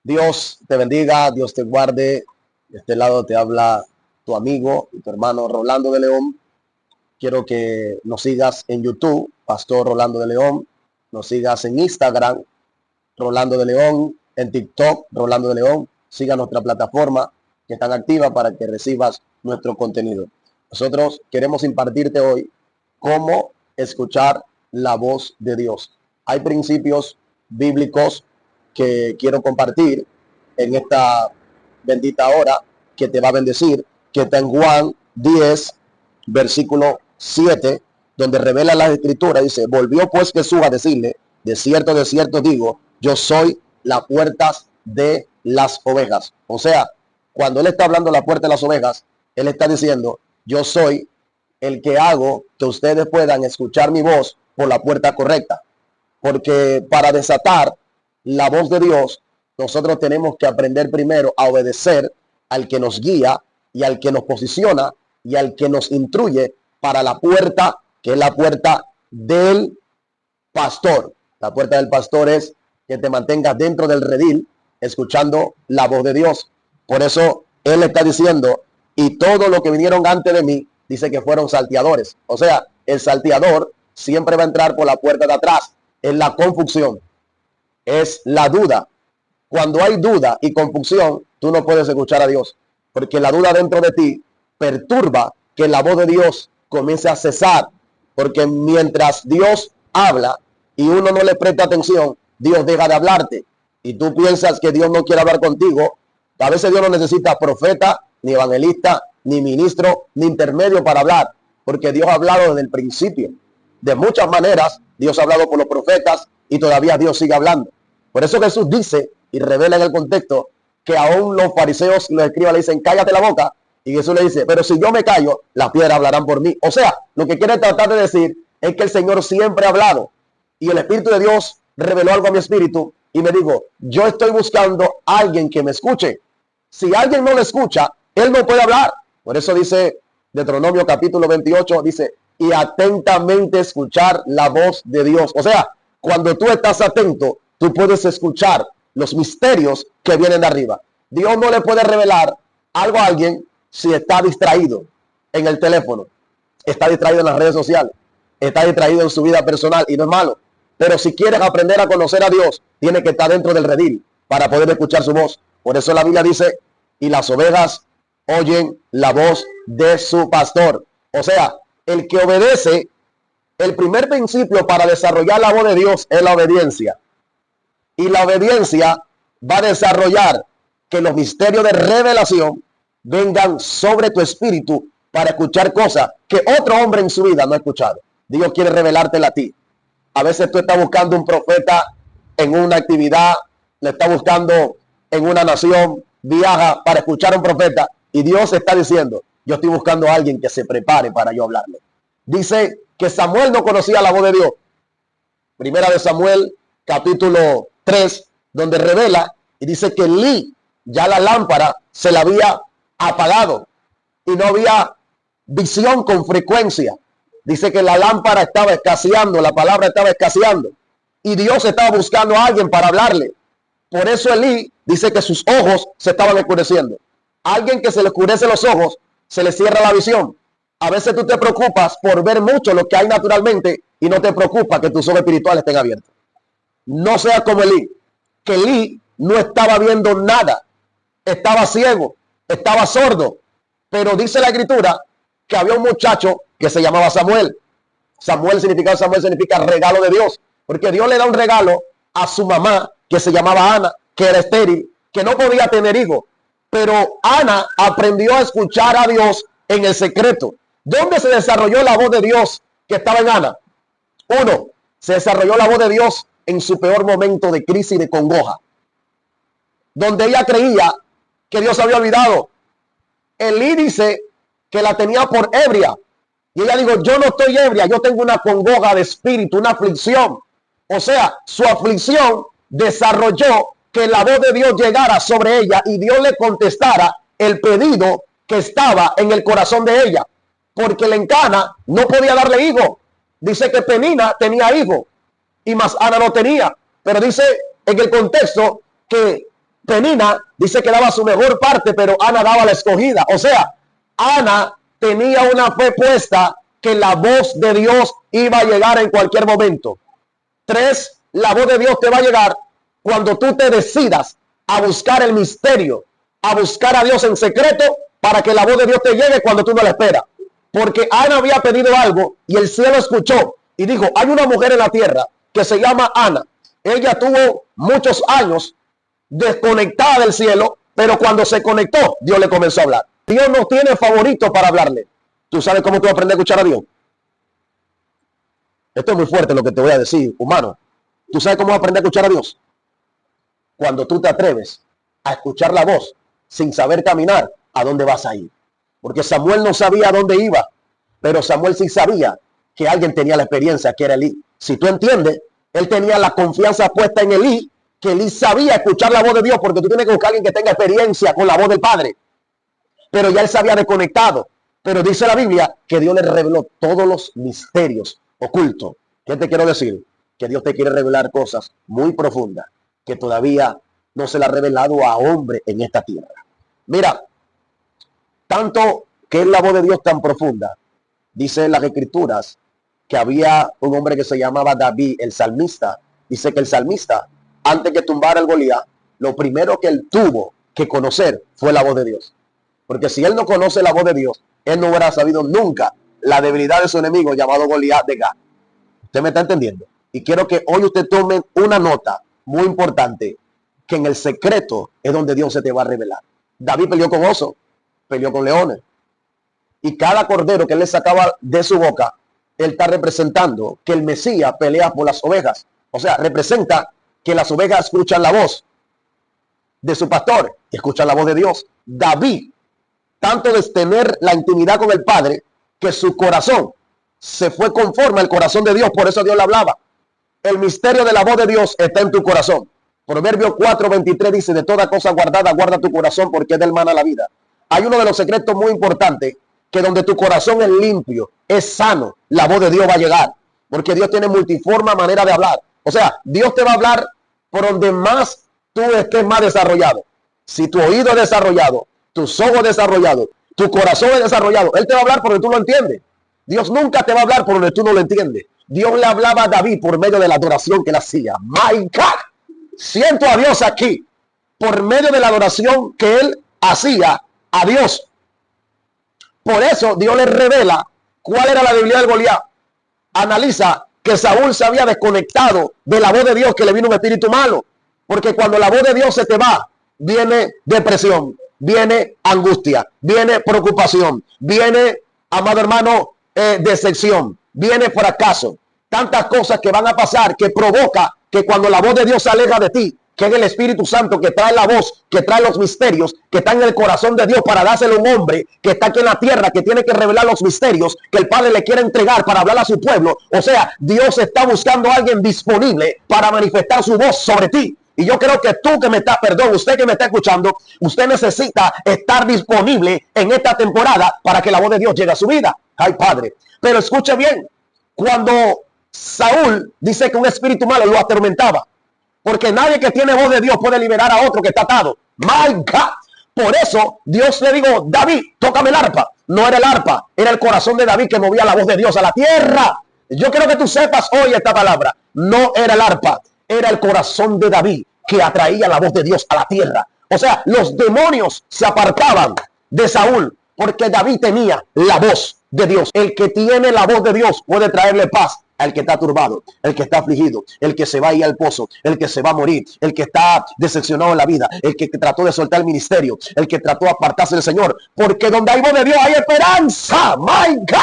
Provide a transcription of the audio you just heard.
Dios te bendiga, Dios te guarde. De este lado te habla tu amigo y tu hermano Rolando de León. Quiero que nos sigas en YouTube, Pastor Rolando de León. Nos sigas en Instagram, Rolando de León. En TikTok, Rolando de León. Siga nuestra plataforma que están activas para que recibas nuestro contenido. Nosotros queremos impartirte hoy cómo escuchar la voz de Dios. Hay principios bíblicos que quiero compartir en esta bendita hora que te va a bendecir, que está en Juan 10, versículo 7, donde revela la escritura. Dice: volvió pues Jesús a decirle: de cierto digo, yo soy la puerta de las ovejas. O sea, cuando él está hablando de la puerta de las ovejas, él está diciendo: yo soy el que hago que ustedes puedan escuchar mi voz por la puerta correcta. Porque para desatar la voz de Dios, nosotros tenemos que aprender primero a obedecer al que nos guía y al que nos posiciona y al que nos instruye para la puerta, que es la puerta del pastor. La puerta del pastor es que te mantengas dentro del redil, escuchando la voz de Dios. Por eso él está diciendo: y todo lo que vinieron antes de mí, dice que fueron salteadores. O sea, el salteador siempre va a entrar por la puerta de atrás. Es la confusión, es la duda. Cuando hay duda y confusión, tú no puedes escuchar a Dios, porque la duda dentro de ti perturba que la voz de Dios comience a cesar. Porque mientras Dios habla y uno no le presta atención, Dios deja de hablarte. Y tú piensas que Dios no quiere hablar contigo. A veces Dios no necesita profeta, ni evangelista, ni ministro, ni intermedio para hablar, porque Dios ha hablado desde el principio. De muchas maneras Dios ha hablado por los profetas y todavía Dios sigue hablando. Por eso Jesús dice y revela en el contexto que aún los fariseos y los escribas le dicen: cállate la boca. Y Jesús le dice: pero si yo me callo, las piedras hablarán por mí. O sea, lo que quiere tratar de decir es que el Señor siempre ha hablado, y el Espíritu de Dios reveló algo a mi espíritu y me dijo: yo estoy buscando a alguien que me escuche. Si alguien no le escucha, él no puede hablar. Por eso dice Deuteronomio capítulo 28, dice: y atentamente escuchar la voz de Dios. O sea, cuando tú estás atento, tú puedes escuchar los misterios que vienen de arriba. Dios no le puede revelar algo a alguien si está distraído en el teléfono, está distraído en las redes sociales, está distraído en su vida personal, y no es malo. Pero si quieres aprender a conocer a Dios, tienes que estar dentro del redil para poder escuchar su voz. Por eso la Biblia dice: y las ovejas oyen la voz de su pastor. O sea, el que obedece, el primer principio para desarrollar la voz de Dios es la obediencia. Y la obediencia va a desarrollar que los misterios de revelación vengan sobre tu espíritu para escuchar cosas que otro hombre en su vida no ha escuchado. Dios quiere revelártela a ti. A veces tú estás buscando un profeta en una actividad, le estás buscando en una nación, viaja para escuchar a un profeta, y Dios está diciendo: yo estoy buscando a alguien que se prepare para yo hablarle. Dice que Samuel no conocía la voz de Dios. Primera de Samuel, capítulo 3, donde revela y dice que Elí, ya la lámpara se la había apagado y no había visión con frecuencia. Dice que la lámpara estaba escaseando, la palabra estaba escaseando, y Dios estaba buscando a alguien para hablarle. Por eso Elí dice que sus ojos se estaban oscureciendo. Alguien que se le oscurece los ojos, se le cierra la visión. A veces tú te preocupas por ver mucho lo que hay naturalmente y no te preocupa que tus ojos espirituales estén abiertos. No sea como Elí, que Elí no estaba viendo nada, estaba ciego, estaba sordo. Pero dice la escritura que había un muchacho que se llamaba Samuel. Samuel significa regalo de Dios, porque Dios le da un regalo a su mamá que se llamaba Ana, que era estéril, que no podía tener hijos. Pero Ana aprendió a escuchar a Dios en el secreto. ¿Dónde se desarrolló la voz de Dios que estaba en Ana? Uno, se desarrolló la voz de Dios en su peor momento de crisis y de congoja, donde ella creía que Dios había olvidado. Elí dice que la tenía por ebria, y ella dijo: yo no estoy ebria, yo tengo una congoja de espíritu, una aflicción. O sea, su aflicción desarrolló que la voz de Dios llegara sobre ella y Dios le contestara el pedido que estaba en el corazón de ella, porque Encana no podía darle hijo. Dice que Penina tenía hijo y más Ana no tenía, pero dice en el contexto que Penina dice que daba su mejor parte, pero Ana daba la escogida. O sea, Ana tenía una fe puesta que la voz de Dios iba a llegar en cualquier momento. 3, la voz de Dios te va a llegar cuando tú te decidas a buscar el misterio, a buscar a Dios en secreto, para que la voz de Dios te llegue cuando tú no la esperas. Porque Ana había pedido algo y el cielo escuchó y dijo, hay una mujer en la tierra que se llama Ana. Ella tuvo muchos años desconectada del cielo, pero cuando se conectó, Dios le comenzó a hablar. Dios no tiene favorito para hablarle. ¿Tú sabes cómo tú aprendes a escuchar a Dios? Esto es muy fuerte lo que te voy a decir, humano. ¿Tú sabes cómo aprender a escuchar a Dios? Cuando tú te atreves a escuchar la voz sin saber caminar, ¿a dónde vas a ir? Porque Samuel no sabía a dónde iba, pero Samuel sí sabía que alguien tenía la experiencia, que era Elí. Si tú entiendes, él tenía la confianza puesta en Elí, que Elí sabía escuchar la voz de Dios, porque tú tienes que buscar a alguien que tenga experiencia con la voz del Padre. Pero ya él se había desconectado. Pero dice la Biblia que Dios le reveló todos los misterios ocultos. ¿Qué te quiero decir? Que Dios te quiere revelar cosas muy profundas que todavía no se le ha revelado a hombre en esta tierra. Mira, tanto que es la voz de Dios tan profunda, dice en las Escrituras que había un hombre que se llamaba David, el salmista. Dice que el salmista, antes que tumbara el Goliat, lo primero que él tuvo que conocer fue la voz de Dios. Porque si él no conoce la voz de Dios, él no hubiera sabido nunca la debilidad de su enemigo llamado Goliat de Gat. ¿Usted me está entendiendo? Y quiero que hoy usted tome una nota muy importante, que en el secreto es donde Dios se te va a revelar. David peleó con osos, peleó con leones. Y cada cordero que él le sacaba de su boca, él está representando que el Mesías pelea por las ovejas. O sea, representa que las ovejas escuchan la voz de su pastor y escuchan la voz de Dios. David, tanto de tener la intimidad con el Padre, que su corazón se fue conforme al corazón de Dios. Por eso Dios le hablaba. El misterio de la voz de Dios está en tu corazón. Proverbios 4:23 dice, de toda cosa guardada, guarda tu corazón, porque es del mana la vida. Hay uno de los secretos muy importantes, que donde tu corazón es limpio, es sano, la voz de Dios va a llegar. Porque Dios tiene multiforme manera de hablar. O sea, Dios te va a hablar por donde más tú estés más desarrollado. Si tu oído es desarrollado, tus ojos desarrollados, tu corazón es desarrollado, Él te va a hablar por donde tú lo entiendes. Dios nunca te va a hablar por donde tú no lo entiendes. Dios le hablaba a David por medio de la adoración que él hacía. My God, siento a Dios aquí por medio de la adoración que él hacía a Dios. Por eso Dios le revela cuál era la debilidad del Goliat. Analiza que Saúl se había desconectado de la voz de Dios, que le vino un espíritu malo. Porque cuando la voz de Dios se te va, viene depresión, viene angustia, viene preocupación, viene, amado hermano, decepción, viene fracaso. Tantas cosas que van a pasar que provoca que cuando la voz de Dios se aleja de ti, que es el Espíritu Santo que trae la voz, que trae los misterios, que está en el corazón de Dios para dárselo a un hombre que está aquí en la tierra, que tiene que revelar los misterios que el Padre le quiere entregar para hablar a su pueblo. O sea, Dios está buscando a alguien disponible para manifestar su voz sobre ti. Y yo creo que tú que me está, usted que me está escuchando, usted necesita estar disponible en esta temporada para que la voz de Dios llegue a su vida. Ay, Padre. Pero escuche bien, cuando Saúl dice que un espíritu malo lo atormentaba, porque nadie que tiene voz de Dios puede liberar a otro que está atado. My God. Por eso Dios le dijo, David, tócame el arpa. No era el arpa, era el corazón de David que movía la voz de Dios a la tierra. Yo quiero que tú sepas hoy esta palabra. No era el arpa, era el corazón de David que atraía la voz de Dios a la tierra. O sea, los demonios se apartaban de Saúl porque David tenía la voz de Dios. El que tiene la voz de Dios puede traerle paz al que está turbado, el que está afligido, el que se va a ir al pozo, el que se va a morir, el que está decepcionado en la vida, el que trató de soltar el ministerio, el que trató de apartarse del Señor. Porque donde hay voz de Dios hay esperanza. My God.